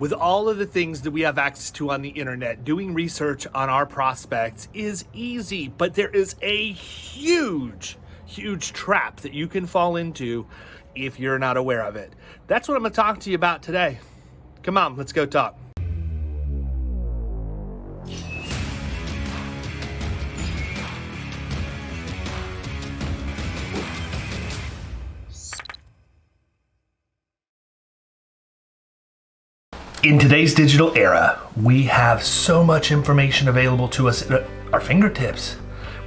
With all of the things that we have access to on the internet, doing research on our prospects is easy, but there is a huge trap that you can fall into if you're not aware of it. That's what I'm going to talk to you about today. Come on, let's go talk. In today's digital era, we have so much information available to us at our fingertips.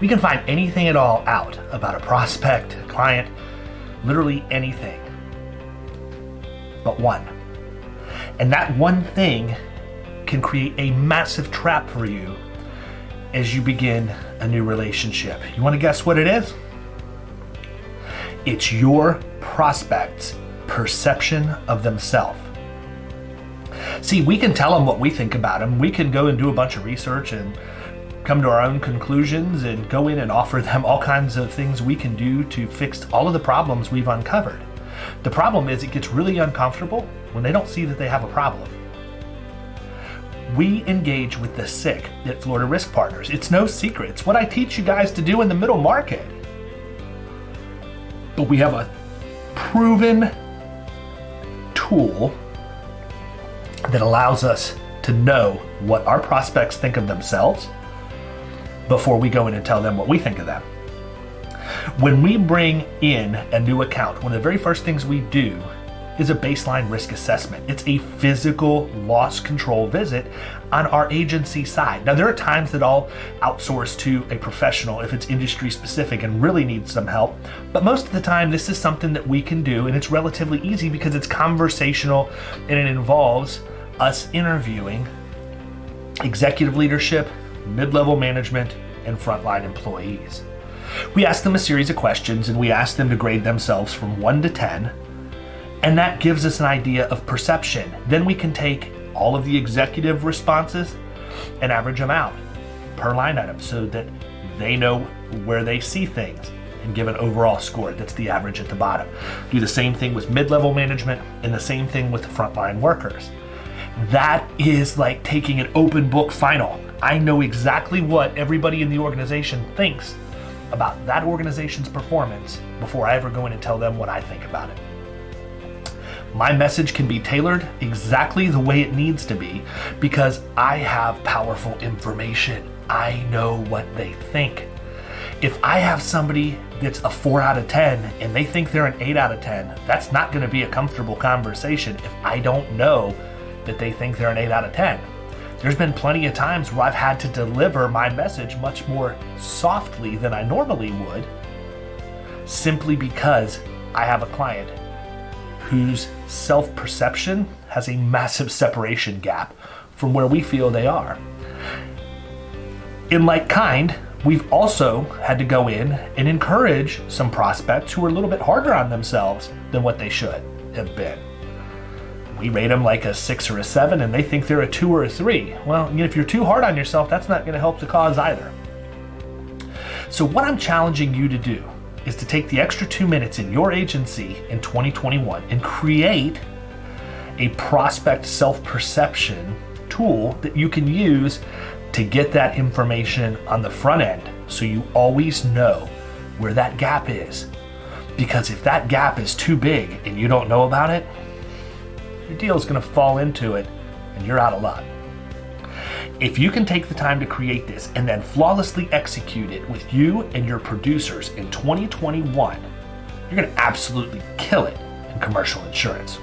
We can find anything at all out about a prospect, a client, literally anything but one. And that one thing can create a massive trap for you as you begin a new relationship. You want to guess what it is? It's your prospect's perception of themselves. See, we can tell them what we think about them. We can go and do a bunch of research and come to our own conclusions and go in and offer them all kinds of things we can do to fix all of the problems we've uncovered. The problem is it gets really uncomfortable when they don't see that they have a problem. We engage with the sick at Florida Risk Partners. It's no secret. It's what I teach you guys to do in the middle market. But we have a proven tool that allows us to know what our prospects think of themselves before we go in and tell them what we think of them. When we bring in a new account, one of the very first things we do is a baseline risk assessment. It's a physical loss control visit on our agency side. Now, there are times that I'll outsource to a professional if it's industry specific and really needs some help, but most of the time this is something that we can do, and it's relatively easy because it's conversational and it involves us interviewing executive leadership, mid-level management, and frontline employees. We ask them a series of questions and we ask them to grade themselves from 1 to 10, and that gives us an idea of perception. Then we can take all of the executive responses and average them out per line item so that they know where they see things and give an overall score. That's the average at the bottom. Do the same thing with mid-level management and the same thing with the frontline workers. That is like taking an open book final. I know exactly what everybody in the organization thinks about that organization's performance before I ever go in and tell them what I think about it. My message can be tailored exactly the way it needs to be because I have powerful information. I know what they think. If I have somebody that's a 4 out of 10 and they think they're an 8 out of 10, that's not going to be a comfortable conversation if I don't know that they think they're an 8 out of 10. There's been plenty of times where I've had to deliver my message much more softly than I normally would, simply because I have a client whose self-perception has a massive separation gap from where we feel they are. In like kind, we've also had to go in and encourage some prospects who are a little bit harder on themselves than what they should have been. We rate them like a 6 or a 7 and they think they're a 2 or a 3. Well, if you're too hard on yourself, that's not going to help the cause either. So what I'm challenging you to do is to take the extra 2 minutes in your agency in 2021 and create a prospect self-perception tool that you can use to get that information on the front end so you always know where that gap is. Because if that gap is too big and you don't know about it, your deal is going to fall into it and you're out of luck. If you can take the time to create this and then flawlessly execute it with you and your producers in 2021, you're going to absolutely kill it in commercial insurance.